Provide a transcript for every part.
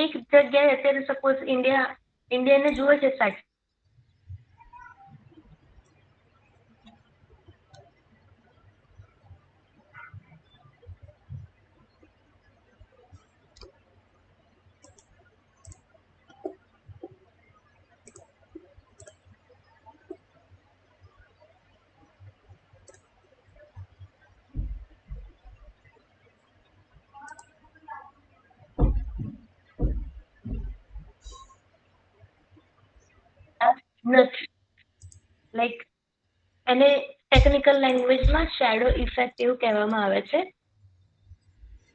એક જગ્યાએ અત્યારે સપોઝ ઇન્ડિયાને જુએ છે સેટ, નથી. લાઈક એને ટેકનિકલ લેંગ્વેજમાં શેડો ઇફેક્ટ એવું કહેવામાં આવે છે.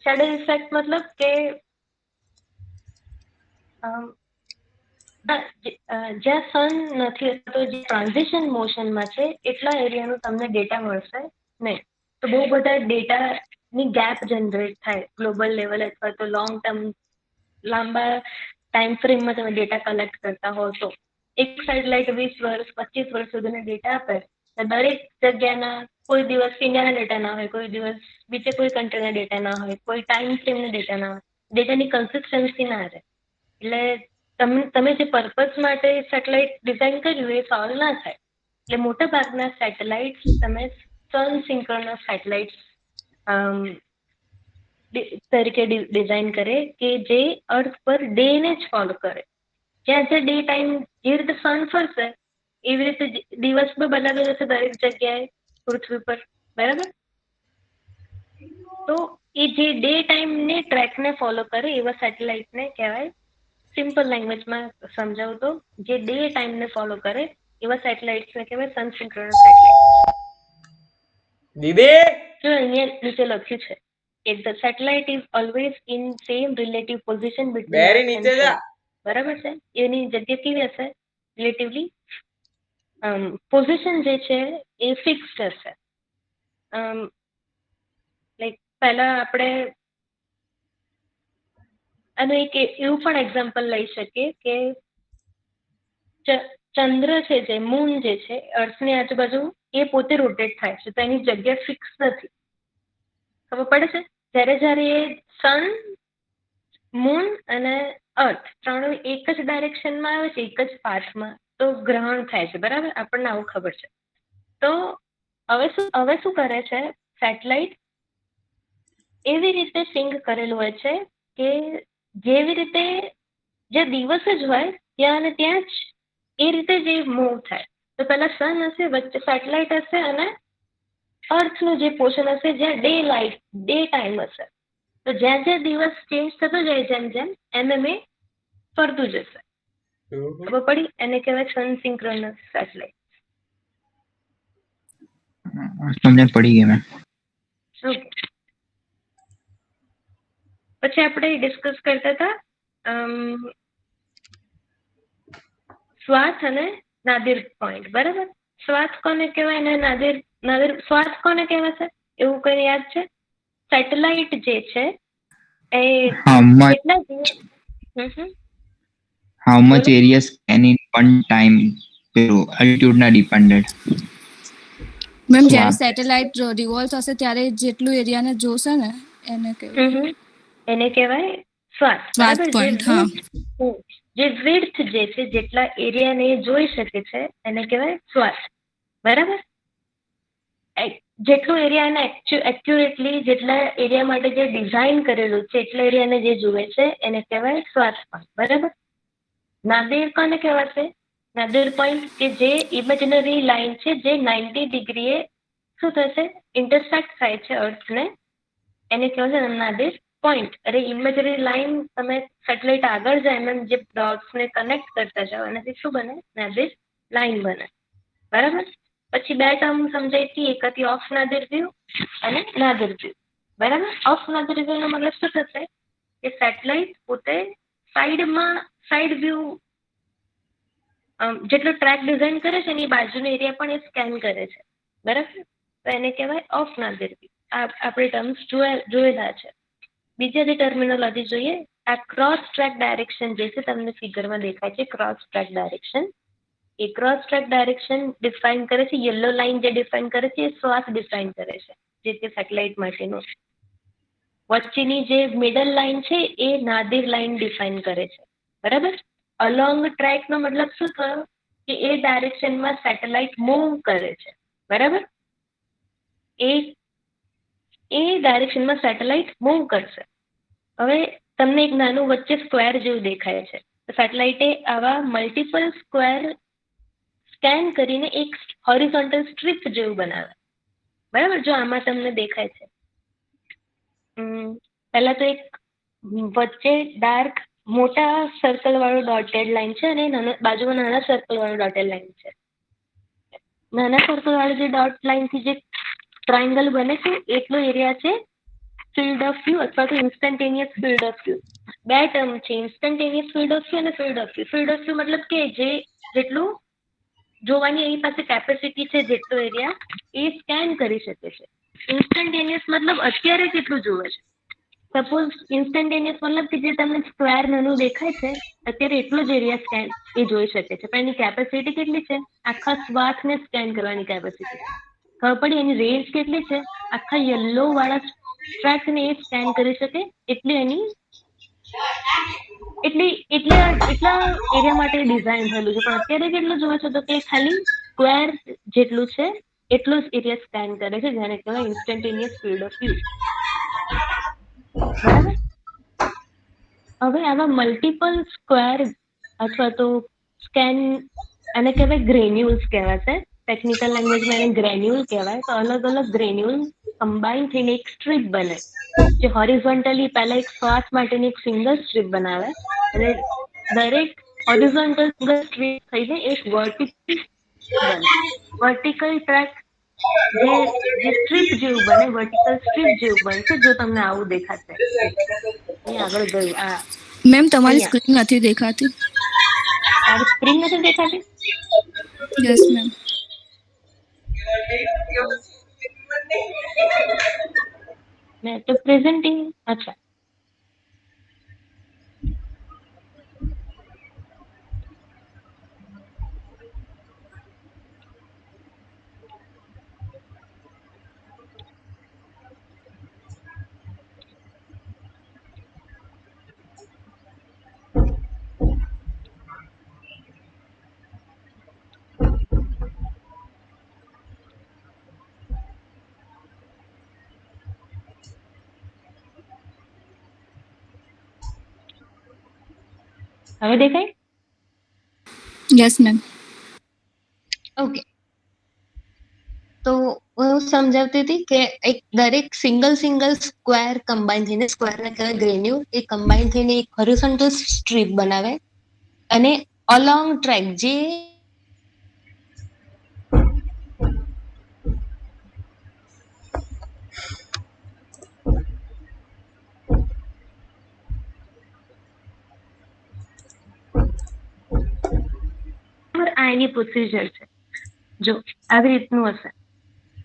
શેડો ઇફેક્ટ મતલબ કે જ્યાં સન નથી તો જે ટ્રાન્ઝિશન મોશનમાં છે એટલા એરિયાનું તમને ડેટા મળશે નહીં. તો બહુ બધા ડેટાની ગેપ જનરેટ થાય ગ્લોબલ લેવલ અથવા તો લોંગ ટર્મ લાંબા ટાઈમ ફ્રેમમાં તમે ડેટા કલેક્ટ કરતા હો તો એક સેટેલાઇટ 20 વર્ષ 25 વર્ષ સુધીનો ડેટા આપે તો દરેક જગ્યાના કોઈ દિવસ ઇન્ડિયાના ડેટા ના હોય, કોઈ દિવસ બીજે કોઈ કન્ટ્રીના ડેટા ના હોય, કોઈ ટાઈમ ફ્રેમના ડેટા ના હોય, ડેટાની કન્સિસ્ટન્સી ના રહે. એટલે તમે જે પર્પઝ માટે સેટેલાઇટ ડિઝાઇન કર્યું એ સોલ્વ ના થાય. એટલે મોટા ભાગના સેટેલાઇટ્સ તમે સન સિંક્રોનસ સેટેલાઇટ્સ તરીકે ડિઝાઇન કરે કે જે અર્થ પર ડે ને જ ફોલો કરે. જ્યાં જ્યાં ડે ટાઈમ જે રીતે સન ફરશે એવી રીતે દિવસ પણ બદલાતો જશે દરેક જગ્યાએ પૃથ્વી પર, બરાબર? તો એ જે ડે ટાઈમને ટ્રેકને ફોલો કરે એવા સેટેલાઇટને કહેવાય, સિમ્પલ લેંગ્વેજમાં સમજાવું તો જે ડે ટાઈમને ફોલો કરે એવા સેટેલાઇટ્સને કહેવાય સન સિંક્રોનસ સેટેલાઇટ. દીદી જો અહીંયા નીચે લખ્યું છે કે the satellite is always in same relative position between berry Earth and નીચે જા. Sun. બરાબર છે? એની જગ્યા કેવી હશે? રિલેટિવલી પોઝિશન જે છે એ ફિક્સ્ડ હશે. લાઈક પહેલા આપણે આનું એક એવું પણ એક્ઝામ્પલ લઈ શકીએ કે ચંદ્ર છે, જે મૂન જે છે અર્થની આજુબાજુ એ પોતે રોટેટ થાય છે, તો એની જગ્યા ફિક્સ નથી. ખબર પડે છે? જ્યારે એ સન, મૂન અને અર્થ ત્રણેય એક જ ડાયરેક્શનમાં આવે છે, એક જ પાથમાં, તો ગ્રહણ થાય છે, બરાબર? આપણને આવું ખબર છે. તો હવે શું કરે છે સેટેલાઇટ? એવી રીતે સિંક કરેલું હોય છે કે જેવી રીતે જે દિવસ જ હોય ત્યાં અને ત્યાં જ એ રીતે જ મૂવ થાય. તો પહેલા સન હશે, વચ્ચે સેટેલાઇટ હશે અને અર્થનું જે પોર્શન હશે જ્યાં ડે ટાઈમ હશે. તો જ્યાં જ્યાં દિવસ ચેન્જ થતો જાય જેમ જેમ એમ એ ફરતું જશે. ખબર પડી? એને કહેવાય સન સિંક્રોનસ સેટેલાઇટ. સમજણ પડી ગઈ મેં. પછી આપણે ડિસ્કસ કરતા હતા સ્વાથ અને નાદિર પોઈન્ટ, બરાબર? સ્વાથ કોને કહેવાય અને નાદિર સ્વાથ કોને કહેવાશે એવું કઈ યાદ છે? સેટેલાઇટ જે છે એ કેટલા how much area scan in one time altitude ના ડિપેન્ડન્ટ. મેમ જ્યારે સેટેલાઇટ રિવોલ્વ થશે ત્યારે જેટલું એરિયાને જોશે ને એને કહેવાય, એને કહેવાય સ્વાથ, બરાબર? જે વિડ્થ જે છે, જેટલા એરિયાને જોઈ શકે છે એને કહેવાય સ્વાથ, બરાબર? જેટલું એરિયા એને એક્યુરેટલી જેટલા એરિયા માટે જે ડિઝાઇન કરેલું છે એટલા એરિયાને જે જુએ છે એને કહેવાય સ્વાથ પોઈન્ટ, બરાબર? નાદિર કોને કહેવાશે? નાદિર પોઈન્ટ કે જે ઇમેજનરી લાઈન છે જે 90 ડિગ્રીએ શું થશે? ઇન્ટરસેક્ટ થાય છે અર્થને, એને કહેવાશે નાદિર પોઈન્ટ. અરે ઇમેજનરી લાઈન તમે સેટેલાઇટ આગળ જાય એમ જે ડોટ્સને કનેક્ટ કરતા જાઓ એનાથી શું બને? નાદિર લાઈન બને, બરાબર? પછી બે ટર્મ સમજાઈ હતી, એક હતી ઓફ નાદિર વ્યૂ અને નાદિર વ્યૂ, બરાબર? ઓફ નાદિર વ્યૂ નો મતલબ શું થશે કે સેટેલાઇટ પોતે સાઈડ વ્યૂ જેટલો ટ્રેક ડિઝાઇન કરે છે એની બાજુનો એરિયા પણ એ સ્કેન કરે છે, બરાબર? તો એને કહેવાય ઓફ નાદિર વ્યૂ. આપણે ટર્મ્સ જોયેલા છે. બીજી જે ટર્મિનોલોજી જોઈએ, આ ક્રોસ ટ્રેક ડાયરેક્શન જે છે તમને ફિગરમાં દેખાય છે, ક્રોસ ટ્રેક ડાયરેક્શન. એ ક્રોસ ટ્રેક ડાયરેક્શન ડિફાઇન કરે છે, યલો લાઇન જે ડિફાઇન કરે છે એ સ્વાથ ડિફાઇન કરે છે જે તે સેટેલાઇટ માટેનું. વચ્ચેની જે મિડલ લાઈન છે એ નાદિર લાઈન ડિફાઇન કરે છે, બરાબર. અલોંગ ટ્રેકનો મતલબ શું થયો કે એ ડાયરેક્શનમાં સેટેલાઇટ મૂવ કરે છે, બરાબર. એ ડાયરેક્શનમાં સેટેલાઇટ મૂવ કરશે. હવે તમને એક નાનું વચ્ચે સ્ક્વેર જેવું દેખાય છે, તો સેટેલાઇટે આવા મલ્ટિપલ સ્ક્વેર સ્કેન કરીને એક હોરિઝોન્ટલ સ્ટ્રીપ જેવું બનાવે, બરાબર. જો આમાં તમને દેખાય છે, પહેલા તો એક વચ્ચે ડાર્ક મોટા સર્કલ વાળું ડોટેડ લાઈન છે અને બાજુમાં નાના સર્કલ વાળું ડોટેડ લાઈન છે. નાના સર્કલ વાળું જે ડોટ લાઈન થી જે ટ્રાયંગલ બને છે એટલો એરિયા છે ફિલ્ડ ઓફ વ્યૂ અથવા તો ઇન્સ્ટન્ટેનિયસ ફિલ્ડ ઓફ વ્યૂ. બે ટર્મ છે, ઇન્સ્ટન્ટેનિયસ ફિલ્ડ ઓફ વ્યૂ અને field of view. Field of view મતલબ કે જેટલું જોવાની એની પાસે કેપેસિટી છે, જેટલો એરિયા એ સ્કેન કરી શકે છે. ઇન્સ્ટન્ટેનિયસ મતલબ અત્યારે કેટલું જોવે છે. સપોઝ ઇન્સ્ટન્ટેનિયસ મતલબ કે જે તમને સ્ક્વેર નાનું દેખાય છે અત્યારે એટલો જ એરિયા સ્કેન એ જોઈ શકે છે, પણ એની કેપેસિટી કેટલી છે? આખા સ્વાથને સ્કેન કરવાની કેપેસિટી. ખબર પડી? એની રેન્જ કેટલી છે? આખા યલો વાળા સ્ટ્રેચને એ સ્કેન કરી શકે એટલી એની એટલા એરિયા માટે ડિઝાઇન થયેલું છે. પણ અત્યારે કેટલું જોવે છે તો કે ખાલી સ્ક્વેર જેટલું છે એટલું જ એરિયા સ્કેન કરે છે, જેને કહેવાય ઇન્સ્ટન્ટેનિયસ ફિલ્ડ ઓફ વ્યૂ, બરાબર. હવે આવા મલ્ટિપલ સ્ક્વેર અથવા તો સ્કેન, આને કહેવાય ગ્રેન્યુલ્સ કહેવાશે. ટેકનિકલ લેંગ્વેજમાં એને ગ્રેન્યુલ કહેવાય. તો અલગ અલગ ગ્રેન્યુલ કમ્બાઈન થઈને એક સ્ટ્રીપ બને, જે હોરિઝોન્ટલી પહેલા એક શ્વાસ માટેની એક સિંગલ સ્ટ્રીપ બનાવે અને દરેક હોરિઝોન્ટલ સિંગલ સ્ટ્રીપ થઈને એક વર્ટિકલ બને. વર્ટિકલ ટ્રેક જે સ્ટ્રીપ જેવું બને, વર્ટિકલ સ્ટ્રીપ જેવું બનશે. જો તમને આવું દેખાશે, અહીંયા આગળ ગયું આ મેમ તમારી અહીંયા સ્ક્રીન નથી દેખાતી. તારી સ્ક્રીન નથી દેખાતી? Yes ma'am. મેં તો પ્રેઝન્ટિંગ, અચ્છા હવે દેખાય? Yes ma'am. ઓકે. તો હું સમજાવતી હતી કે એક દરેક સિંગલ સ્ક્વેર કમ્બાઈન થઈને, સ્ક્વેરને કહેવાય ગ્રેન્યુલ, એ કમ્બાઈન થઈને એક હોરિઝોન્ટલ સ્ટ્રીપ બનાવે અને અલોંગ ટ્રેક જે આ એની પ્રોસિજર છે. જો આવી રીતનું હશે,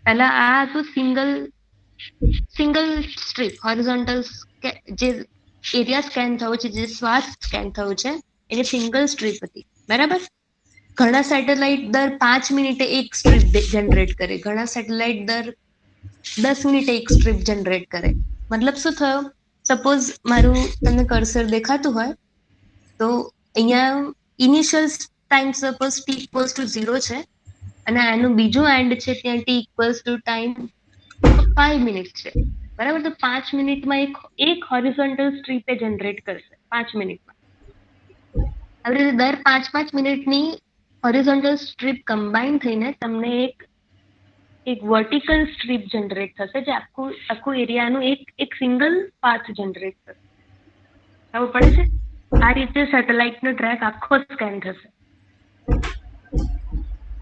પહેલા આ હતું સિંગલ સ્ટ્રીપ હોરિઝોન્ટલ, જે એરિયા સ્કેન થયો છે, જે શ્વાસ સ્કેન થયો છે એને સિંગલ સ્ટ્રીપ હતી, બરાબર. ઘણા સેટેલાઇટ દર 5 મિનિટે એક સ્ટ્રીપ જનરેટ કરે, ઘણા સેટેલાઇટ દર 10 મિનિટે એક સ્ટ્રીપ જનરેટ કરે. મતલબ શું થયો? સપોઝ મારું તમને કર્સર દેખાતું હોય તો અહીંયા initial time suppose t equals to 0 છે અને આનું બીજું એન્ડ છે ત્યાં t equals to time 5 minute છે, બરાબર. તો 5 મિનિટમાં એક હોરિઝોન્ટલ સ્ટ્રીપ એ જનરેટ કરશે 5 મિનિટમાં. આવી રીતે દર 5 મિનિટની હોરિઝોન્ટલ સ્ટ્રીપ કમ્બાઈન થઈને તમને એક વર્ટિકલ સ્ટ્રીપ જનરેટ થશે, જે આખું એરિયાનું એક સિંગલ પાથ જનરેટ થશે. ખબર પડે છે? આ રીતે સેટેલાઇટનો ટ્રેક આખો સ્કેન થશે.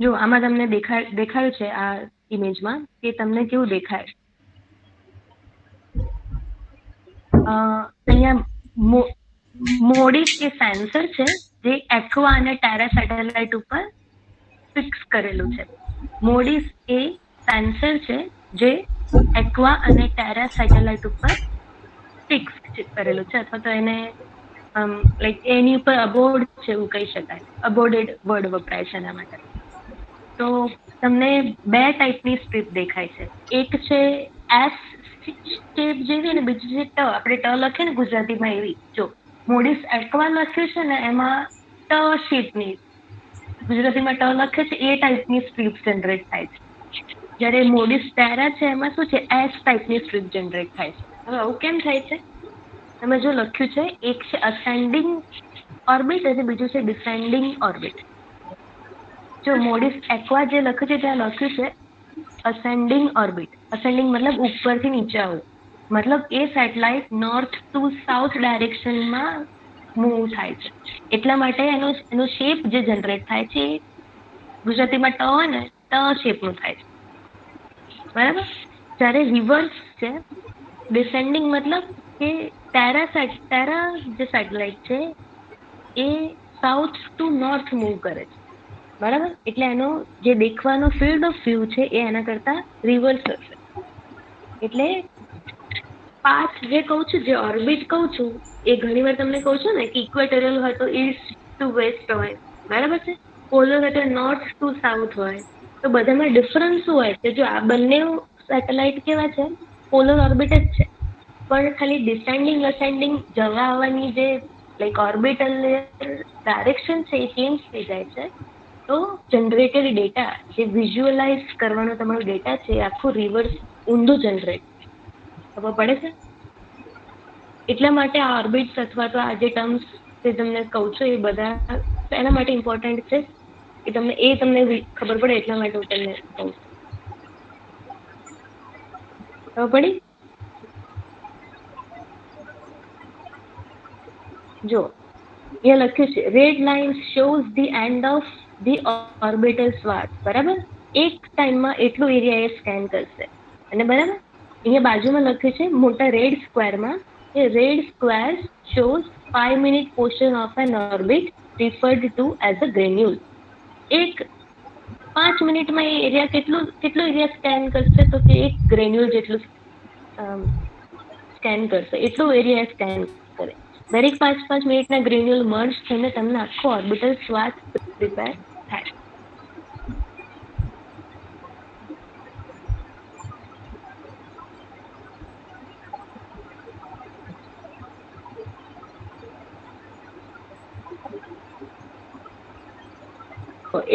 જો આમાં તમને દેખાયું છે આ ઇમેજમાં કે તમને કેવું દેખાય? અહીંયા મોડિસ એ સેન્સર છે જે એક્વા અને ટેરા સેટેલાઇટ ઉપર ફિક્સ કરેલું છે. મોડિસ એ સેન્સર છે જે એક્વા અને ટેરા સેટેલાઇટ ઉપર ફિક્સ કરેલું છે, અથવા તો એને લાઈક એની ઉપર અબોર્ડ છે એવું કહી શકાય. અબોર્ડેડ વર્ડ વપરાય છે એના માટે. તો તમને બે ટાઈપની સ્ટ્રીપ દેખાય છે. એક છે શેપ જેવી ને બીજી જે ટ, આપણે ટ લખીએ ને ગુજરાતીમાં એવી, જો મોડિસ એક્વા લખ્યું છે ને એમાં ટ શેપની, ગુજરાતીમાં ટ લખે છે એ ટાઈપની સ્ટ્રીપ જનરેટ થાય છે. જ્યારે મોડિસ ટેરા છે એમાં શું છે, એસ ટાઈપની સ્ટ્રીપ જનરેટ થાય છે. હવે આવું કેમ થાય છે? તમે જો લખ્યું છે, એક છે અસેન્ડિંગ ઓર્બિટ અને બીજું છે ડિસેન્ડિંગ ઓર્બિટ. જો મોડિસ એક્વા જે લખ્યું છે ત્યાં લખ્યું છે અસેન્ડિંગ ઓર્બિટ. અસેન્ડિંગ મતલબ ઉપરથી નીચે આવું, મતલબ એ સેટેલાઇટ નોર્થ ટુ સાઉથ ડાયરેક્શનમાં મૂવ થાય છે. એટલા માટે એનો શેપ જે જનરેટ થાય છે એ ગુજરાતીમાં ટ હોય ને ટ શેપનું થાય છે, બરાબર. જ્યારે રિવર્સ છે, ડિસેન્ડિંગ મતલબ કે ટેરા જે સેટેલાઇટ છે એ સાઉથ ટુ નોર્થ મૂવ કરે છે, બરાબર. એટલે એનો જે દેખવાનો ફિલ્ડ ઓફ વ્યૂ છે એ એના કરતા રિવર્સ હશે. એટલે પાથ જે કહું છું, જે ઓર્બિટ કહું છું, એ ઘણી વાર તમને કહું છું ને કે ઇક્વેટોરિયલ હોય તો ઈસ્ટ ટુ વેસ્ટ હોય, બરાબર છે. પોલર હોય તો નોર્થ ટુ સાઉથ હોય. તો બધામાં ડિફરન્સ શું હોય છે? જો આ બંને સેટેલાઇટ કેવા છે, પોલર ઓર્બિટ જ છે, પણ ખાલી ડિસેન્ડિંગ અસેન્ડિંગ જવા આવવાની જે લાઈક ઓર્બિટલ ડાયરેક્શન છે એ ચેન્જ થઈ જાય છે. તો જનરેટેડ ડેટા, જે વિઝ્યુઅલાઇઝ કરવાનો તમારો ડેટા છે, આખું રિવર્સ ઊંધું જનરેટ ખબર પડે છે. એટલા માટે આ ઓર્બિટ્સ અથવા તો આ જે ટર્મ્સ જે તમને કહું છું એ બધા એના માટે ઇમ્પોર્ટન્ટ છે કે તમને ખબર પડે, એટલા માટે હું તમને કહું છું. ખબર પડી? જો એ લખ્યું છે red line shows the end of the orbital swath, બરાબર. એક ટાઈમમાં એટલું એરિયા એ સ્કેન કરશે, અને બરાબર અહીંયા બાજુમાં લખ્યું છે મોટા રેડ સ્ક્વેરમાં કે red square shows 5 minute portion of an orbit referred to as a granule. એક 5 મિનિટમાં એ એરિયા કેટલો એરિયા સ્કેન કરશે? તો કે એક ગ્રેન્યુલ જેટલું સ્કેન કરશે, એટલું એરિયા સ્કેન કરે. દરેક 5-5 મિનિટના ગ્રેન્યુલ મર્જ થઈને તમને આખો ઓર્બિટલ સ્વાથ પ્રિપેર થાય.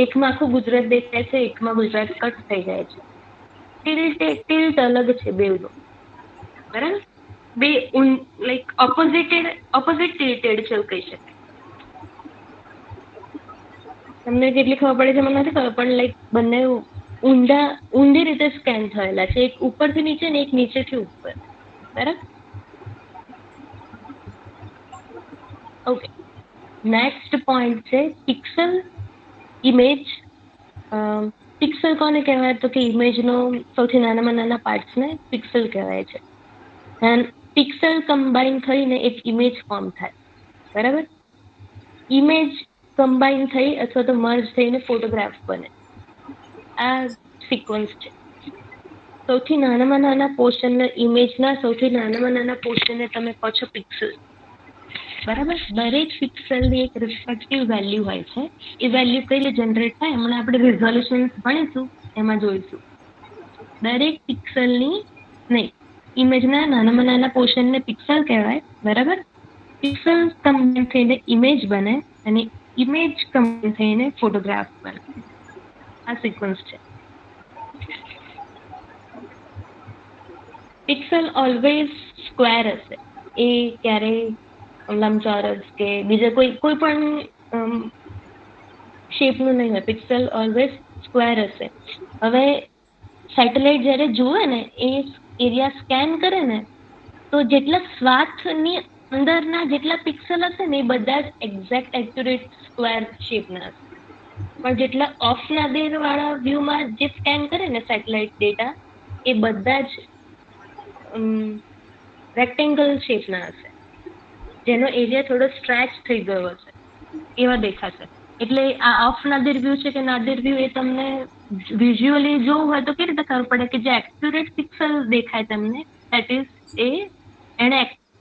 એકમાં આખું ગુજરાત દેખાય છે, એકમાં ગુજરાત કટ થઈ જાય છે. ટિલ્ટ અલગ છે બેવનું, બરાબર. બે લાઈક ઓપોઝિટ ટિલ્ટેડ છે એવું કહી શકાય. તમને કેટલી ખબર પડે છે મને નથી ખબર, પણ લાઈક બંને ઊંધી રીતે સ્કેન થયેલા છે, એક ઉપરથી નીચે ને એક નીચેથી ઉપર, બરાબર. ઓકે, નેક્સ્ટ પોઈન્ટ છે પિક્સેલ ઇમેજ. પિક્સેલ કોને કહેવાય? તો કે ઇમેજનો સૌથી નાનામાં નાના પાર્ટ્સને પિક્સેલ કહેવાય છે. એન્ડ પિક્સેલ કમ્બાઈન થઈને એક ઇમેજ ફોર્મ થાય, બરાબર. ઇમેજ કમ્બાઈન થઈ અથવા તો મર્જ થઈને ફોટોગ્રાફ બને. આ સિક્વન્સ છે. સૌથી નાનામાં નાના પોર્શનને, ઇમેજના સૌથી નાનામાં નાના પોર્શનને તમે કહો છો પિક્સેલ, બરાબર. દરેક પિક્સેલની એક રિસ્પેક્ટિવ વેલ્યુ હોય છે. એ વેલ્યુ કઈ રીતે જનરેટ થાય હમણાં આપણે રિઝોલ્યુશન ભણીશું, એમાં જોઈશું. દરેક પિક્સેલની નહીં, ઇમેજના નાનામાં નાના પોર્શનને પિક્સેલ કહેવાય, બરાબર. પિક્સેલ કમ્બાઈન થઈને ઇમેજ બને અને ઇમેજ કમ્બાઈન થઈને ફોટોગ્રાફ બને. આ સિક્વન્સ છે. પિક્સેલ ઓલવેઝ સ્ક્વેર હશે, એ ક્યારેય લંબચોરસ કે બીજા કોઈ પણ શેપનું નહીં હોય. પિક્સેલ ઓલવેઝ સ્ક્વેર હશે. હવે સેટેલાઇટ જ્યારે જુએ ને, એ એરિયા સ્કેન કરે ને, તો જેટલા સ્વાથની અંદરના જેટલા પિક્સેલ હશે ને એ બધા જ એક્ઝેક્ટ એક્યુરેટ સ્ક્વેર શેપના હશે. પણ જેટલા ઓફ નાદિર વાળા વ્યૂમાં જે સ્કેન કરે ને સેટેલાઇટ ડેટા, એ બધા જ રેક્ટેંગલ શેપના હશે, જેનો એરિયા થોડો સ્ટ્રેચ થઈ ગયો હશે, એવા દેખાશે. એટલે આ ઓફ નાદિર વ્યૂ છે કે નાદિર વ્યૂ, એ તમને વિઝ્યુઅલી જોવું હોય તો કેવી રીતે ખબર પડે કે જે એક્યુરેટ પિક્સેલ દેખાય તમને, દેટ ઇઝ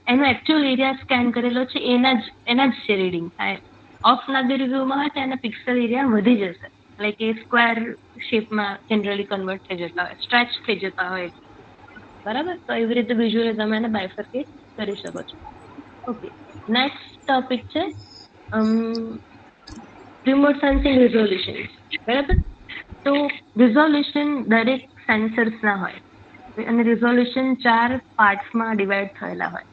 એનો એકચ્યુઅલ એરિયા સ્કેન કરેલો છે, એના જ શેડિંગ થાય. ઓફ નાદિર વ્યૂમાં હોય તો એના પિક્સેલ એરિયા વધી જશે, લાઈક એ સ્ક્વેર શેપમાં જનરલી કન્વર્ટ થઈ જતા હોય, સ્ટ્રેચ થઈ જતા હોય. બરાબર. તો એવી રીતે વિઝ્યુઅલી તમે એને બાયફર્કેટ કરી શકો છો. ઓકે, નેક્સ્ટ ટોપિક છે રિમોટ સેન્સિંગ રિઝોલ્યુશન. બરાબર. તો રિઝોલ્યુશન દરેક સેન્સર્સના હોય અને રિઝોલ્યુશન 4 પાર્ટ્સમાં ડિવાઈડ થયેલા હોય.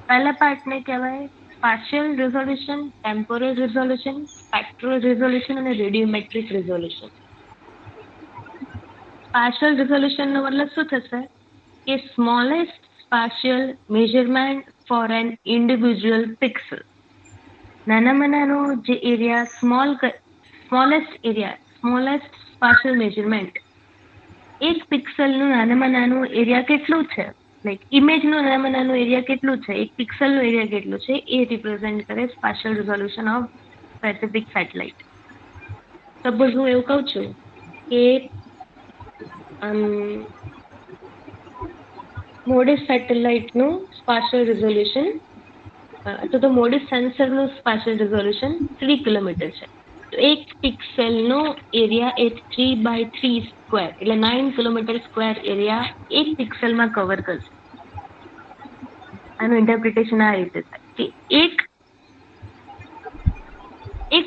પહેલા પાર્ટને કહેવાય spatial resolution, temporal resolution, spectral resolution અને રેડિયોમેટ્રિક રિઝોલ્યુશન. સ્પાશિયલ રિઝોલ્યુશનનો મતલબ શું થશે કે smallest spatial measurement for an individual pixel. નાનામાં નાનો જે એરિયા સ્મોલેસ્ટ સ્પાશિયલ મેઝરમેન્ટ, એક પિક્સલનું નાનામાં નાનું એરિયા કેટલું છે, લાઈક ઇમેજનું નાનામાં નાનું એરિયા કેટલું છે, એક પિક્સલનું એરિયા કેટલું છે, એ રિપ્રેઝેન્ટ કરે spatial resolution of specific satellite. Suppose હું એવું કહું છું કે મોડિસ સેટેલાઇટનું સ્પાશિયલ રિઝોલ્યુશન અથવા તો મોડિસ સેન્સરનું સ્પાશિયલ રિઝોલ્યુશન 3 કિલોમીટર છે. તો એક પિક્સેલનો એરિયા એ 3x3 સ્ક્વેર એટલે 9 કિલોમીટર સ્ક્વેર એરિયા એક પિક્સેલમાં કવર કરશે. આનું ઇન્ટરપ્રિટેશન આ રીતે થાય કે એક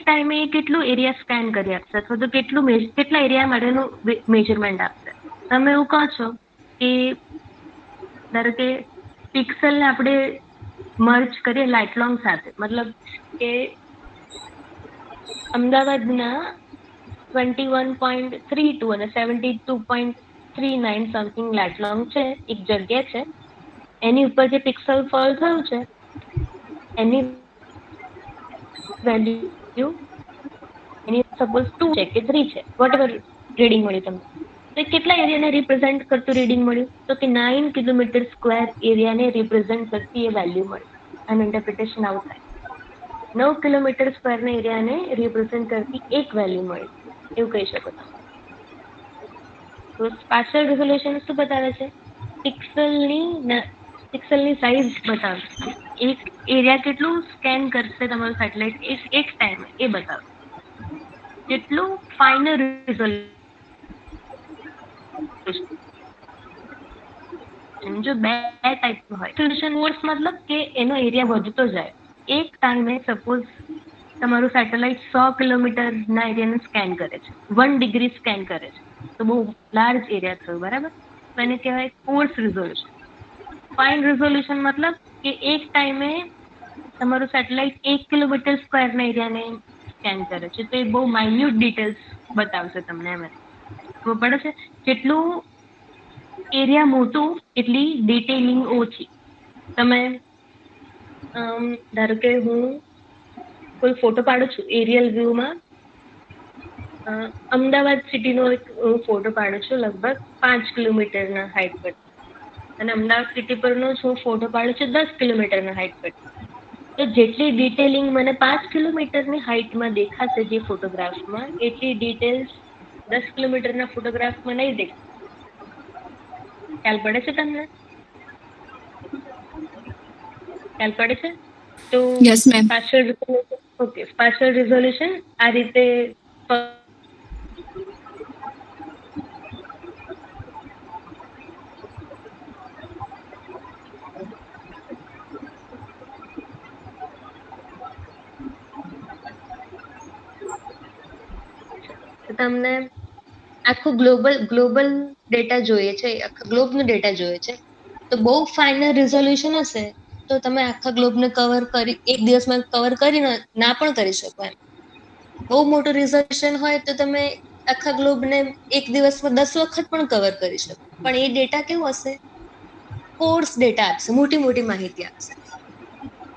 ટાઈમે એ કેટલું એરિયા સ્કેન કરી આપશે અથવા તો કેટલા એરિયા માટેનું મેજરમેન્ટ આપશે. તમે એવું કહો છો કે ધારો કે પિક્સલને આપણે મર્જ કરીએ લાઇટલોંગ સાથે, મતલબ કે અમદાવાદના 21.32 અને 72.39 સમથિંગ લાઇટલોંગ છે, એક જગ્યા છે, એની ઉપર જે પિક્સલ ફોલ થયું છે એની વેલ્યુ એની સપોઝ 2 છે કે 3 છે, વોટ એવર રીડિંગ મળ્યું તમને, તો કેટલા એરિયાને રિપ્રેઝેન્ટ કરતું રીડિંગ મળ્યું? તો કે 9 કિલોમીટર સ્ક્વેર એરિયાને રિપ્રેઝેન્ટ કરતી એ વેલ્યુ મળી. આનું ઇન્ટરપ્રિટેશન આવું થાય. 9 કિલોમીટર સ્ક્વેરના એરિયાને રિપ્રેઝેન્ટ કરતી એક વેલ્યુ મળી, એવું કહી શકો તમે. તો સ્પાશિયલ રિઝોલ્યુશન શું બતાવે છે? પિક્સલની સાઇઝ બતાવે. એક એરિયા કેટલું સ્કેન કરશે તમારું સેટેલાઇટ એક ટાઈમે એ બતાવે. જેટલું ફાઇનર રિઝોલ્યુશન, જો બે ટાઈપનું હોય, રિઝોલ્યુશન કોર્સ મતલબ કે એનો એરિયા વધતો જાય. એક ટાઈમે સપોઝ તમારું સેટેલાઇટ 100 કિલોમીટરના એરિયાને સ્કેન કરે છે, 1 ડિગ્રી સ્કેન કરે છે, તો બહુ લાર્જ એરિયા થયું, બરાબર. તો એને કહેવાય કોર્સ રિઝોલ્યુશન. ફાઇન રિઝોલ્યુશન મતલબ કે એક ટાઈમે તમારું સેટેલાઇટ 1 કિલોમીટર સ્ક્વેરના એરિયાને સ્કેન કરે છે, તો એ બહુ માઇન્યુટ ડિટેલ્સ બતાવશે તમને. એમ ખબર પડે છે? જેટલું એરિયા મોટું એટલી ડિટેલિંગ ઓછી. તમે ધારો કે હું કોઈ ફોટો પાડું છું એરિયલ વ્યૂમાં, અમદાવાદ સિટીનો એક ફોટો પાડું છું લગભગ 5 કિલોમીટરના હાઇટ પર, અને અમદાવાદ સિટી પરનો હું ફોટો પાડું છું 10 કિલોમીટરના હાઇટ પર. તો જેટલી ડિટેલિંગ મને 5 કિલોમીટરની હાઇટમાં દેખાશે જે ફોટોગ્રાફમાં, એટલી ડિટેલ્સ 10 કિલોમીટરના ફોટોગ્રાફમાં નહીં દેખાય. ખ્યાલ પડે છે તમને? ખ્યાલ પડે છે? તો યસ મેમ. સ્પાશિયલ રિઝોલ્યુશન આ રીતે તમને આખું ગ્લોબલ ડેટા જોઈએ છે, આખા ગ્લોબનો ડેટા જોઈએ છે, તો બહુ ફાઇનર રિઝોલ્યુશન હશે તો તમે આખા ગ્લોબને કવર કરી એક દિવસમાં કવર કરી ના પણ કરી શકો. એમ બહુ મોટું રિઝોલ્યુશન હોય તો તમે આખા ગ્લોબને એક દિવસમાં 10 વખત પણ કવર કરી શકો. પણ એ ડેટા કેવું હશે? કોર્સ ડેટા આપશે, મોટી મોટી માહિતી આપશે.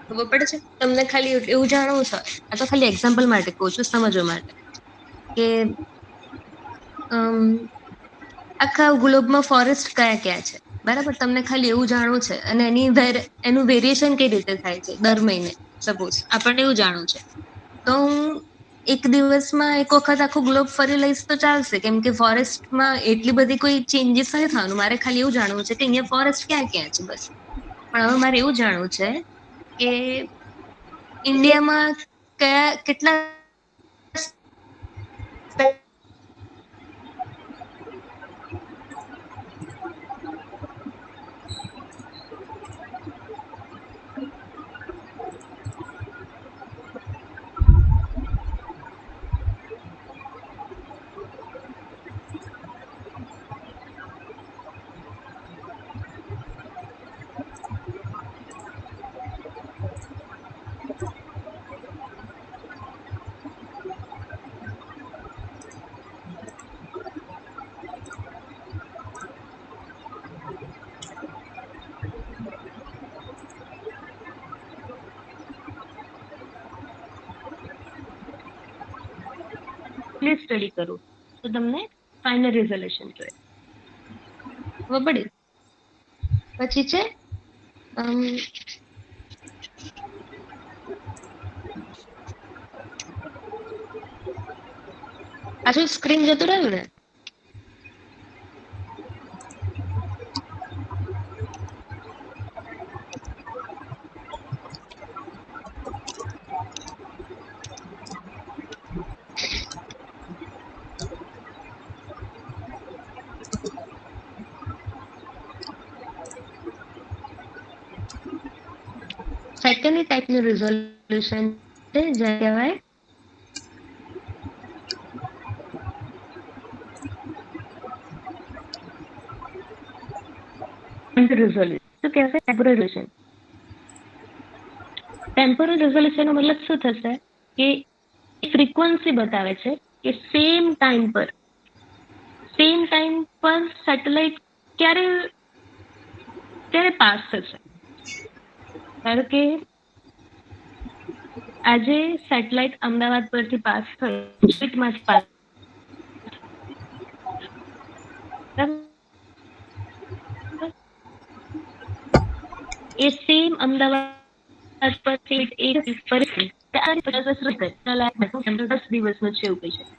ખબર પડે છે? તમને ખાલી એવું જાણવું છે, આ તો ખાલી એક્ઝામ્પલ માટે કહું છું, સમજવા માટે, કે આખા ગ્લોબમાં ફોરેસ્ટ કયા કયા છે, બરાબર. તમને ખાલી એવું જાણવું છે, અને એનું વેરિએશન કઈ રીતે થાય છે દર મહિને, સપોઝ આપણને એવું જાણવું છે, તો હું એક દિવસમાં એક વખત આખું ગ્લોબ ફરી લઈશ તો ચાલશે, કેમ કે ફોરેસ્ટમાં એટલી બધી કોઈ ચેન્જીસ નથી થવાનું. મારે ખાલી એવું જાણવું છે કે અહીંયા ફોરેસ્ટ ક્યાં ક્યાં છે, બસ. પણ હવે મારે એવું જાણવું છે કે ઇન્ડિયામાં કેટલા ક્લોઝલી સ્ટડી કરું તો તમને ફાઇનલ રિઝોલ્યુશન જોઈએ. ખબર પડી? પછી છે પાછું સ્ક્રીન જતું રહ્યું ને? સેકન્ડ ટાઈપનું રિઝોલ્યુશન છે જે કહેવાય રિઝોલ્યુશન. શું કહેવાય? Temporary resolution. ટેમ્પરરી રિઝોલ્યુશનનો મતલબ શું થશે કે ફ્રીક્વન્સી બતાવે છે કે સેમ ટાઈમ પર સેટેલાઇટ ક્યારે પાસ થશે. ધારો કે આજે સેટેલાઇટ અમદાવાદ પરથી પાસ થયું, પાસ એ સેમ અમદાવાદ પરથી એક ફરીથી 10 દિવસનો છે એવું કહી શકે.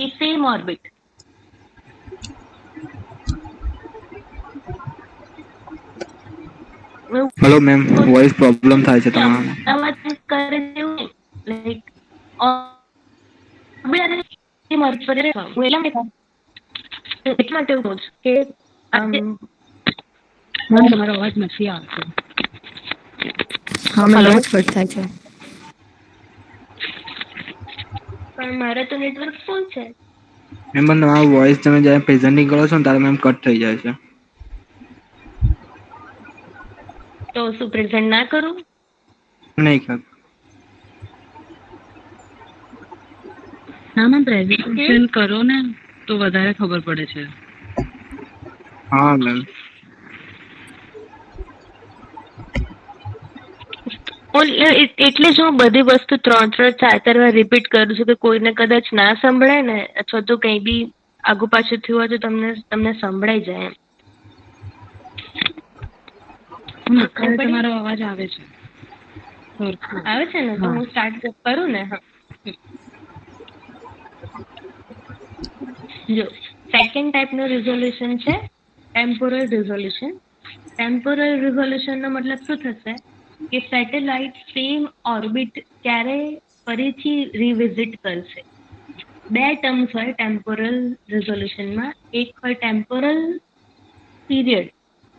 એ same orbit hello ma'am, voice problem થાય છે તમારા. અમદાવાદ કરે એવું લાઈક એટલા માટે એવું કહું છું કે તમારો અવાજ નથી આવતો. હા, મને અવાજ કટ થાય છે. પણ મારે તો નેટવર્ક ફૂલ છે. મેમ પણ તમારો વોઇસ તમે જ્યારે પ્રેઝન્ટિંગ કરો છો ને ત્યારે મેમ કટ થઈ જાય છે. તો શું પ્રેઝન્ટ ના કરું? નહીં કર. હા મેમ, પ્રેઝન્ટેશન કરો ને તો વધારે ખબર પડે છે. હા મેમ. એટલે જ હું બધી વસ્તુ 3-4 વાર રિપીટ કરું છું કે કોઈને કદાચ ના સંભળાય ને અથવા તો કંઈ બી આગુ પાછું થયું હોય તો તમને સંભળાઈ જાય એમ. અત્યારે તમારો અવાજ આવે છે. આવે છે ને? તો હું સ્ટાર્ટ કરું ને? હા, જો સેકન્ડ ટાઈપનું રિઝોલ્યુશન છે ટેમ્પોરલ રિઝોલ્યુશન. ટેમ્પોરલ રિઝોલ્યુશનનો મતલબ શું થશે કે સેટેલાઇટ સેમ ઓર્બિટ ક્યારે ફરીથી રિવિઝિટ કરશે. બે ટર્મ્સ હોય ટેમ્પોરલ રિઝોલ્યુશનમાં. એક હોય ટેમ્પોરલ પીરિયડ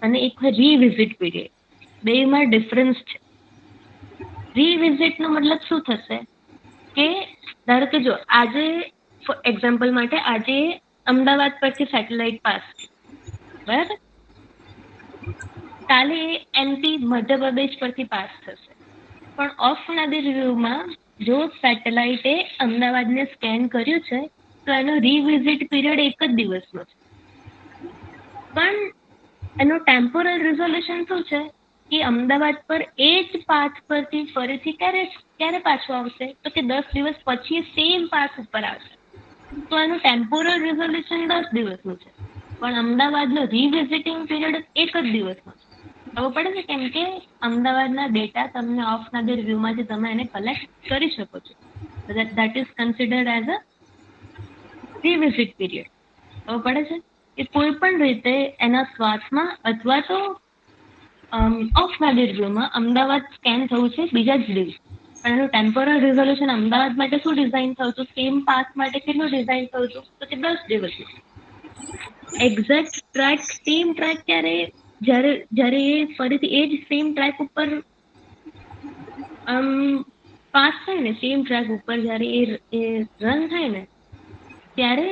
અને એક હોય રીવિઝિટ પીરિયડ. બેમાં ડિફરન્સ છે. રીવિઝિટનો મતલબ શું થશે કે ધારો કે જો આજે એક્ઝામ્પલ માટે આજે અમદાવાદ પરથી સેટેલાઇટ પાસ, બરાબર? કાલે એમપી મધ્યપ્રદેશ પરથી પાસ થશે. પણ ઓફ નદી વ્યૂમાં જો સેટેલાઇટે અમદાવાદને સ્કેન કર્યું છે તો એનો રીવિઝિટ પીરિયડ એક જ દિવસનો છે. પણ એનું ટેમ્પોરલ રિઝોલ્યુશન શું છે કે અમદાવાદ પર એ જ પાથ પરથી ફરીથી ક્યારે પાછું આવશે તો કે 10 દિવસ પછી સેમ પાથ ઉપર આવશે. તો એનું ટેમ્પોરલ રિઝોલ્યુશન 10 દિવસનું છે પણ અમદાવાદનો રીવિઝિટિંગ પીરિયડ એક જ દિવસનો છે. ખબર પડે છે? કેમ કે અમદાવાદના ડેટા તમને ઓફ નગર વ્યૂમાંથી તમે એને કલેક્ટ કરી શકો છો. That is considered as a revisit period. ખબર પડે છે કે કોઈ પણ રીતે એના શ્વાસમાં અથવા તો ઓફ નગર વ્યૂમાં અમદાવાદ સ્કેન થયું છે બીજા જ દિવસે. પણ એનું ટેમ્પોરલ રિઝોલ્યુશન અમદાવાદ માટે શું ડિઝાઇન થયું હતું, સેમ પાથ માટે કેટલું ડિઝાઇન થયું હતું તો કે 10 દિવસનું. એક્ઝેક્ટ ટ્રેક સેમ ટ્રેક જ્યારે એ ફરીથી એ જ સેમ ટ્રેક ઉપર પાસ થાય ને, સેમ ટ્રેક ઉપર જ્યારે એ રન થાય ને ત્યારે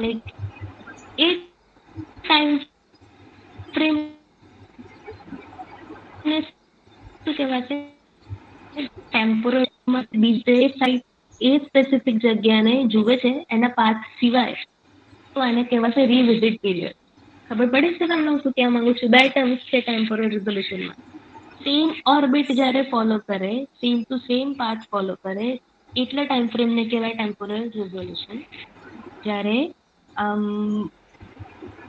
લાઈક એ ટાઈમ ફ્રેમ ને શું કહેવાશે ટેમ્પોરલમાં બીજે સાઈડ એ સ્પેસિફિક જગ્યાને જુએ છે એના પાથ સિવાય તો એને કહેવાશે રીવિઝિટ પીરિયડ. ખબર પડી છે તમને હું શું કહેવા માંગુ છું? બે ટર્મ્સ છે ટેમ્પોરલ રિઝોલ્યુશનમાં. સેમ ઓર્બિટ જ્યારે ફોલો કરે, same to same path follow કરે, એટલા ટાઈમ ફ્રેમને કહેવાય ટેમ્પોરલ રિઝોલ્યુશન. જ્યારે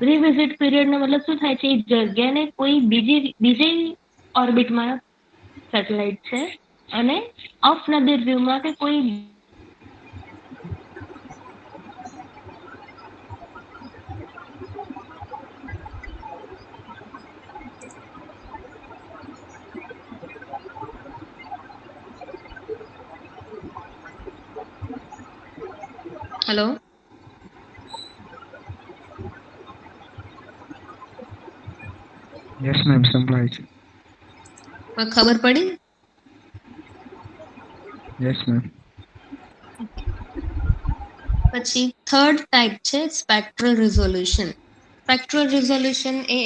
રિવિઝિટ પીરિયડનો મતલબ શું થાય છે? એ જગ્યાને કોઈ બીજી ઓર્બિટમાં સેટેલાઇટ છે અને ઓફ નદીર વ્યૂમાં કે કોઈ હેલો યસ મેમ સંભળાય છે. ખબર પડી? Yes ma'am. પછી થર્ડ ટાઈપ છે સ્પેક્ટ્રલ રિઝોલ્યુશન. સ્પેક્ટ્રલ રિઝોલ્યુશન એ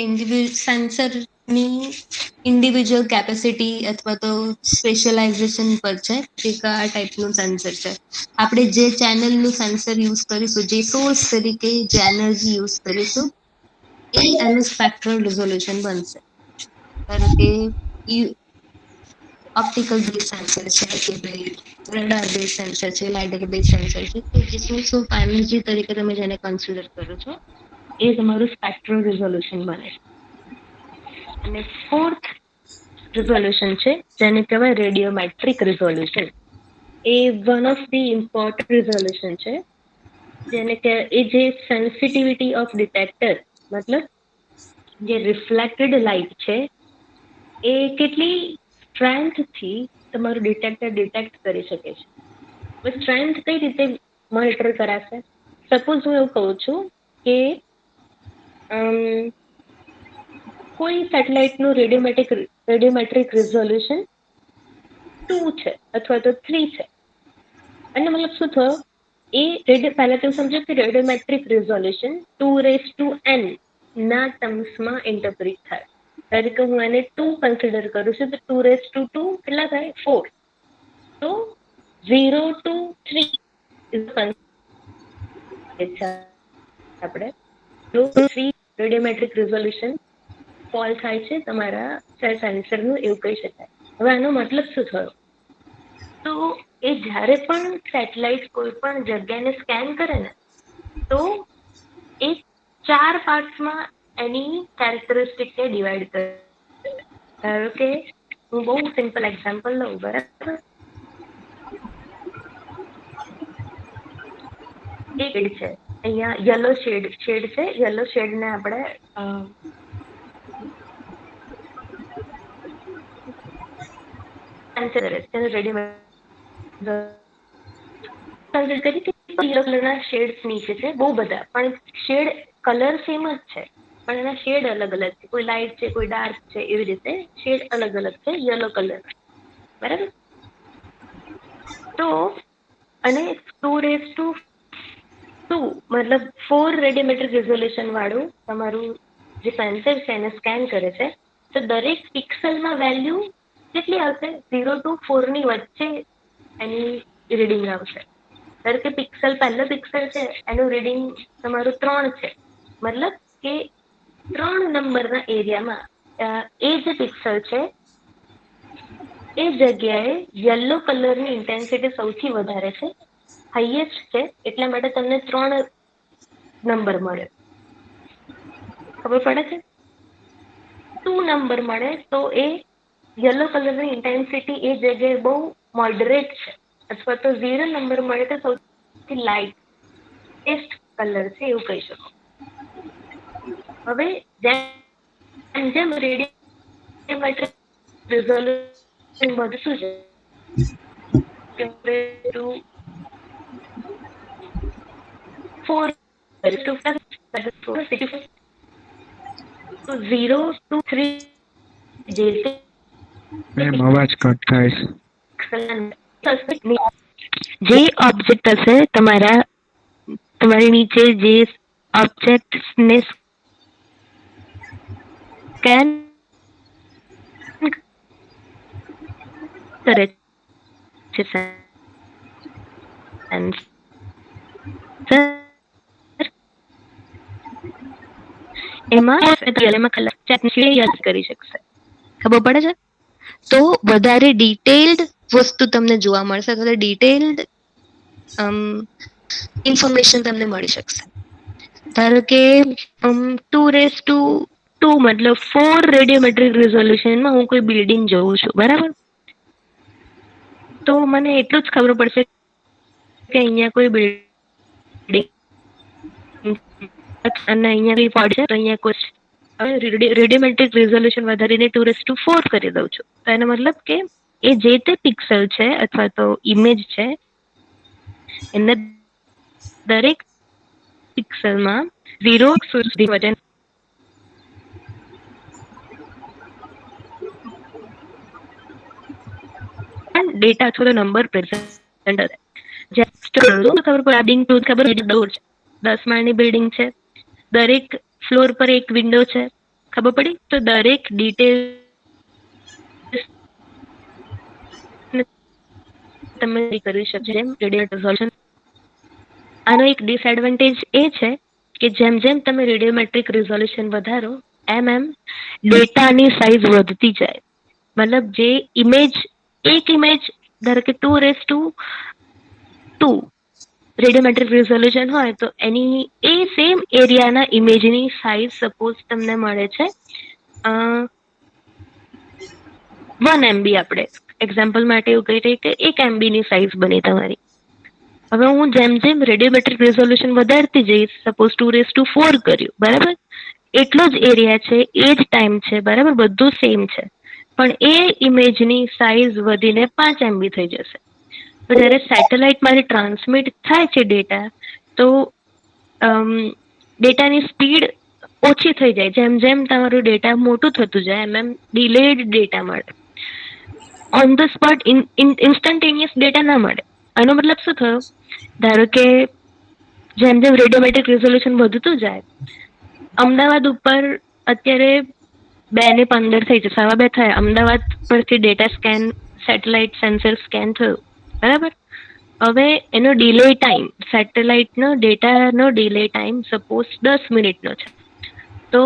સેન્સરની ઇન્ડિવિજ્યુઅલ કેપેસિટી અથવા તો સ્પેશિયલાઇઝેશન પર છે કે આ ટાઈપનું સેન્સર છે. આપણે જે ચેનલનું સેન્સર યુઝ કરીશું, જે સોર્સ તરીકે જે એનર્જી યુઝ કરીશું, એ એનું સ્પેક્ટ્રલ રિઝોલ્યુશન બનશે. ધારો કે ઓપ્ટિકલ બેઝ સેન્સર છે કે ભાઈ રડાર બેઝ સેન્સર છે, લાઇડર બેઝ સેન્સર છે, તો જે સોર્સ ઓફ એનર્જી તરીકે તમે જેને કન્સિડર કરો છો એ તમારું સ્પેક્ટ્રલ રિઝોલ્યુશન બને છે. અને ફોર્થ રિઝોલ્યુશન છે જેને કહેવાય રેડિયોમેટ્રિક રિઝોલ્યુશન. એ one of the important resolution છે જેને કે એ જે સેન્સિટિવિટી ઓફ ડિટેક્ટર, મતલબ જે રિફ્લેક્ટેડ લાઇટ છે એ કેટલી સ્ટ્રેન્થથી તમારું ડિટેક્ટર ડિટેક્ટ કરી શકે છે. હવે સ્ટ્રેન્થ કઈ રીતે મોનિટર કરાશે? સપોઝ હું એવું કહું છું કે કોઈ સેટેલાઇટનું રેડિયોમેટ્રિક રિઝોલ્યુશન 2 છે અથવા તો 3 છે. અને મતલબ શું થયો? એ પહેલા તો સમજો કે રેડિયોમેટ્રિક રિઝોલ્યુશન 2n ના ટર્મ્સમાં ઇન્ટરપ્રિટ થાય. તરીકે હું એને 2 કન્સિડર કરું છું તો 2 કેટલા થાય? 4. તો 0 to 3 આપણે 3 રેડિયોમેટ્રિક રિઝોલ્યુશન ફોલ થાય છે તમારા સેન્સરનું, એવું કહી શકાય. હવે આનો મતલબ શું થયો? તો એ જ્યારે પણ સેટેલાઇટ કોઈ પણ જગ્યાને સ્કેન કરે ને તો એ 4 પાર્ટ્સમાં એની કેરેક્ટરિસ્ટિકને ડિવાઈડ કરે. ધારો કે હું બહુ સિમ્પલ એક્ઝામ્પલ લઉં, બરાબર? એક શેડ છે, અહીંયા યલો શેડ છે. યલો શેડને આપણે યલો કલરના શેડ્સ નીચે છે, બહુ બધા, પણ શેડ કલર સેમ જ છે પણ એના શેડ અલગ અલગ છે. કોઈ લાઇટ છે, કોઈ ડાર્ક છે, એવી રીતે શેડ અલગ અલગ છે યલો કલર, બરાબર? તો અને 2 મતલબ 4 રેડિયોમેટ્રિક રિઝોલ્યુશન વાળું તમારું જે સેન્સર છે એને સ્કેન કરે છે, તો દરેક પિક્સલમાં વેલ્યુ કેટલી આવશે? 0 to 4 ની વચ્ચે એની રીડિંગ આવશે. ધારો કે પહેલો પિક્સલ છે એનું રીડિંગ તમારું 3 છે, મતલબ કે 3 નંબરના એરિયામાં એ જે પિક્સલ છે એ જગ્યાએ યલો કલરની ઇન્ટેન્સિટી સૌથી વધારે છે, હાઈએસ્ટ છે, એટલા માટે તમને 3 નંબર મળે. ખબર પડે છે? 2 નંબર મળે તો એ યલો કલરની ઇન્ટેન્સિટી એ જગ્યાએ બહુ મોડરેટ છે, અથવા તો 0 નંબર મળે તો સૌથી લાઇટેસ્ટ કલર છે, એવું કહી શકો. હવે જેમ રેડિયોમેટ્રિક રિઝોલ્યુશન વધતું છે 4 to 0 to 3 મેમ અવાજ કટ થાય છે. જે ઓબ્જેક્ટ હશે તમારી નીચે, જે ઓબ્જેક્ટને સ્કેન કરે છે એમાં યાદ કરી શકશે. ખબર પડે છે? તો વધારે ડિટેલ્ડ વસ્તુ તમને જોવા મળશે. ડિટેલ્ડ ઇન્ફોર્મેશન તમને મળી શકશે. ધારો કે 2:2 મતલબ 4 રેડિયોમેટ્રિક રિઝોલ્યુશનમાં હું કોઈ બિલ્ડિંગ જોઉં છું, બરાબર? તો મને એટલું જ ખબર પડશે કે અહીંયા કોઈ બિલ્ડિંગ અને અહીંયા કોઈ પોડ છે, અહીંયા કોઈ રેડિયોમેટ્રિક રિઝોલ્યુશન વધારીને 2:4 કરી દઉં છું. તો એનો મતલબ કે એ જે તે પિક્સેલ છે અથવા તો ઇમેજ છે એને દરેક પિક્સેલમાં 0 સુધી વજન ડેટા અથવા તો નંબર પ્રેઝન્ટ ખબર પડે. બિલ્ડિંગ ટુ ખબર દોર છે, 10 માળની બિલ્ડિંગ છે, દરેક ફ્લોર પર એક વિન્ડો છે, ખબર પડી? તો દરેક ડિટેલ તમે કરી શકશો. જેમ રેડિયો રિઝોલ્યુશન, આનો એક ડિસએડવાન્ટેજ એ છે કે જેમ જેમ તમે રેડિયોમેટ્રિક રિઝોલ્યુશન વધારો એમ ડેટાની સાઇઝ વધતી જાય. મતલબ જે એક ઇમેજ ધારો કે 2:2 રેડિયોમેટ્રિક રિઝોલ્યુશન હોય તો એની એ સેમ એરિયાના ઇમેજની સાઇઝ સપોઝ તમને મળે છે 1 MB. આપણે એક્ઝામ્પલ માટે એવું કહી રહી કે 1 MB ની સાઇઝ બની તમારી. હવે હું જેમ જેમ રેડિયોમેટ્રિક રિઝોલ્યુશન વધારતી જઈશ, સપોઝ 2:4 કર્યું, બરાબર? એટલો જ એરિયા છે, એ જ ટાઈમ છે, બરાબર? બધું સેમ છે, પણ એ ઇમેજની સાઇઝ વધીને 5 MB થઈ જશે. તો જ્યારે સેટેલાઇટમાંથી ટ્રાન્સમિટ થાય છે ડેટા, તો ડેટાની સ્પીડ ઓછી થઈ જાય. જેમ જેમ તમારું ડેટા મોટું થતું જાય એમ ડિલેડ ડેટા મળે. On the spot instantaneous data ના મળે. આનો મતલબ શું થયો? ધારો કે જેમ જેમ રેડિયોમેટ્રિક રિઝોલ્યુશન વધતું જાય, અમદાવાદ ઉપર અત્યારે 2:15 થઈ છે, 2:15 થયા, અમદાવાદ પરથી data scan, satellite sensor scan થયું, બરાબર? હવે એનો ડિલે ટાઈમ, સેટેલાઇટનો ડેટાનો ડિલે ટાઈમ સપોઝ 10 મિનિટનો છે. તો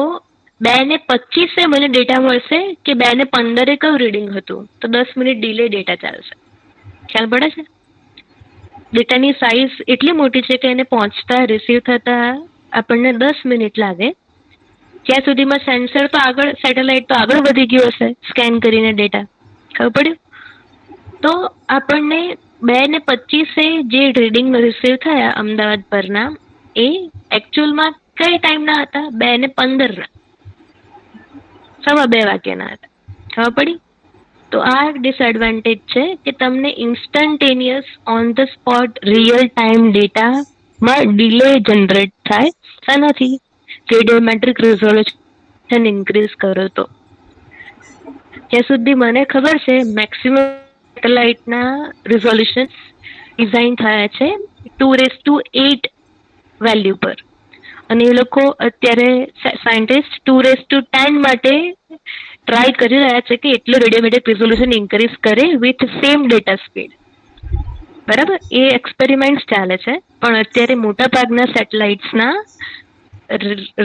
2:25 મને ડેટા મળશે કે 2:15 કયું રીડિંગ હતું, તો 10 મિનિટ ડિલે ડેટા ચાલશે. ખ્યાલ પડે છે? ડેટાની સાઇઝ એટલી મોટી છે કે એને પહોંચતા, રિસીવ થતા આપણને 10 મિનિટ લાગે. ત્યાં સુધીમાં સેન્સર તો આગળ, સેટેલાઇટ તો આગળ વધી ગયું હશે સ્કેન કરીને ડેટા. ખબર પડ્યું? તો આપણને 2:25 જે રીડિંગ રિસીવ થયા અમદાવાદ પરના, એ એકચ્યુઅલમાં કઈ ટાઈમના હતા? 2:15 2:15 વાગ્યાના હતા. ખબર પડી? તો આ ડિસએડવાન્ટેજ છે કે તમને instantaneous on the spot real time ડેટામાં ડિલે જનરેટ થાય. શાનાથી? રેડિયોમેટ્રિક રિઝોલ્યુશન ઇન્ક્રીઝ કરો તો. જ્યાં સુધી મને ખબર છે મેક્સિમમ સેટેલાઇટના રિઝોલ્યુશન ડિઝાઇન થયા છે 2:8 વેલ્યુ પર, અને એ લોકો અત્યારે સાયન્ટિસ્ટ 2:10 માટે ટ્રાય કરી રહ્યા છે કે એટલું રેડિયોમેટ્રિક રિઝોલ્યુશન ઇન્ક્રીઝ કરે વિથ સેમ ડેટા સ્પીડ. બરાબર? એ એક્સપેરિમેન્ટ્સ ચાલે છે, પણ અત્યારે મોટાભાગના સેટેલાઇટ્સના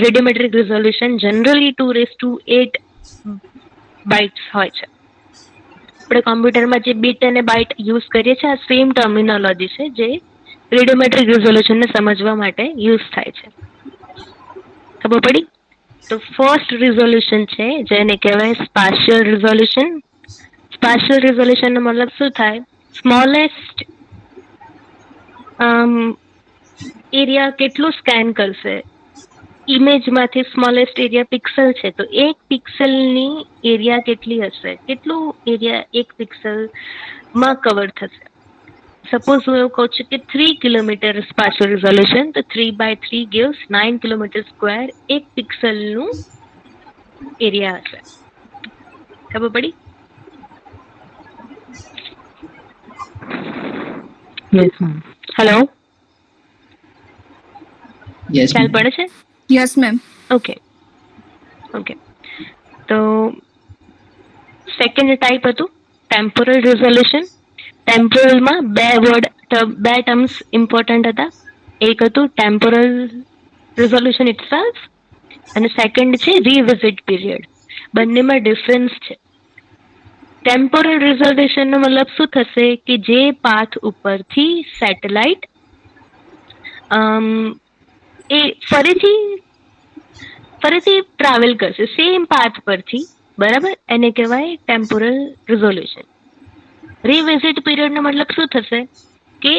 રેડિયોમેટ્રિક રિઝોલ્યુશન જનરલી 2:8 બાઇટ્સ હોય છે. આપણે કોમ્પ્યુટરમાં જે બીટ અને બાઇટ યુઝ કરીએ છીએ, આ સેમ ટર્મિનોલોજી છે જે રેડિયોમેટ્રિક રિઝોલ્યુશનને સમજવા માટે યુઝ થાય છે. ખબર પડી? તો ફર્સ્ટ રિઝોલ્યુશન છે જેને કહેવાય સ્પાશિયલ રિઝોલ્યુશન. સ્પાશિયલ રિઝોલ્યુશનનો મતલબ શું થાય? સ્મોલેસ્ટ એરિયા કેટલું સ્કેન કરશે? ઇમેજમાંથી સ્મોલેસ્ટ એરિયા પિક્સેલ છે, તો એક પિક્સેલની એરિયા કેટલી હશે? કેટલું એરિયા એક પિક્સેલમાં કવર થશે? સપોઝ હું એવું કહું છું કે 3 કિલોમીટર સ્પાશિયલ રિઝોલ્યુશન, તો 3/3 gives 9 કિલોમીટર સ્ક્વેર એક પિક્સેલનું એરિયા હશે. ખબર પડી? Yes ma'am. હેલો, Yes, ખ્યાલ ma'am. પડે છે? Yes ma'am. ઓકે. તો સેકન્ડ ટાઈપ હતું ટેમ્પોરલ રિઝોલ્યુશન. ટેમ્પોરલમાં બે ટર્મ્સ ઇમ્પોર્ટન્ટ હતા. એક હતું ટેમ્પોરલ રિઝોલ્યુશન ઇટસેલ્ફ અને સેકન્ડ છે રીવિઝિટ પીરિયડ. બંનેમાં ડિફરન્સ છે. ટેમ્પોરલ રિઝોલ્યુશનનો મતલબ શું થશે કે જે પાથ ઉપરથી સેટેલાઇટ એ ફરીથી ટ્રાવેલ કરશે સેમ પાથ પરથી, બરાબર. એને કહેવાય ટેમ્પોરલ રિઝોલ્યુશન. રિવિઝિટ પીરિયડનો મતલબ શું થશે કે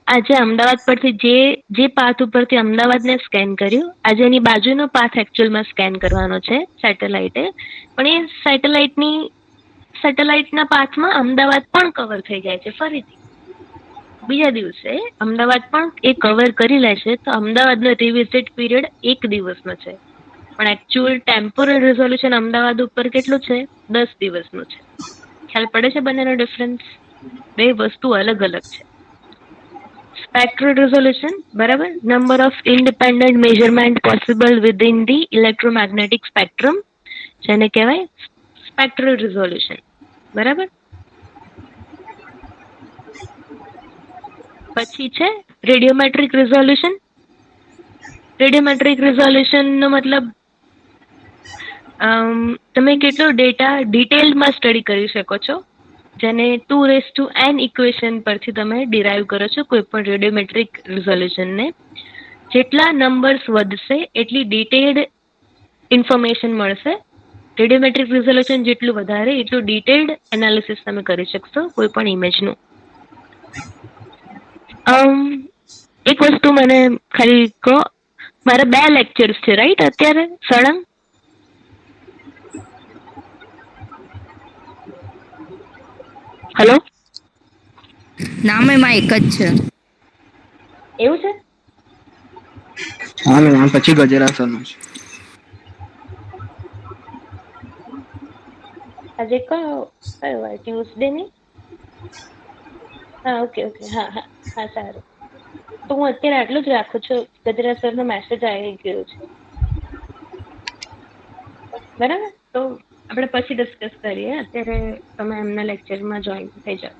આજે અમદાવાદ પરથી જે પાથ ઉપરથી અમદાવાદને સ્કેન કર્યું, આજે એની બાજુનો પાથ એકચ્યુઅલમાં સ્કેન કરવાનો છે સેટેલાઇટે, પણ એ સેટેલાઇટના પાથમાં અમદાવાદ પણ કવર થઈ જાય છે ફરીથી. બીજા દિવસે અમદાવાદ પણ એ કવર કરી લે છે, તો અમદાવાદનો રિવિઝિટ પીરિયડ 1 દિવસનો છે, પણ એકચ્યુઅલ ટેમ્પોરલ રિઝોલ્યુશન અમદાવાદ ઉપર કેટલું છે? 10 દિવસનું છે. ખ્યાલ પડે છે બંનેનો ડિફરન્સ? બે વસ્તુ અલગ અલગ છે. સ્પેક્ટ્રલ રિઝોલ્યુશન, બરાબર, number of independent measurement possible within the electromagnetic spectrum, જેને કહેવાય સ્પેક્ટ્રલ રિઝોલ્યુશન, બરાબર. પછી છે રેડિયોમેટ્રિક રિઝોલ્યુશન. રેડિયોમેટ્રિક રિઝોલ્યુશનનો મતલબ તમે કેટલો ડેટા ડિટેલમાં સ્ટડી કરી શકો છો, જેને 2n ઇક્વેશન પરથી તમે ડિરાઈવ કરો છો કોઈ પણ રેડિયોમેટ્રિક રિઝોલ્યુશનને. જેટલા નંબર્સ વધશે એટલી ડિટેલ્ડ ઇન્ફોર્મેશન મળશે. રેડિયોમેટ્રિક રિઝોલ્યુશન જેટલું વધારે એટલું ડિટેલ્ડ એનાલિસિસ તમે કરી શકશો કોઈ પણ ઇમેજનું. એક વસ્તુ મને ખાલી કહો, મારા 2 લેક્ચર્સ છે રાઈટ અત્યારે સળંગ? હેલો, ના મેમ આ એક જ છે. એવું છે? હા મેમ, આ પછી ગજેરા સરનું છે. આજે કયો વાર? ટ્યુઝડે ની? હા, ઓકે, હા સારું. તો હું અત્યારે આટલું જ રાખું છું. ગજરા સરનો મેસેજ આવી ગયો છે, બરાબર. તો આપણે પછી ડિસ્કસ કરીએ. અત્યારે તમે એમના લેક્ચરમાં જોઈન થઈ જાઓ.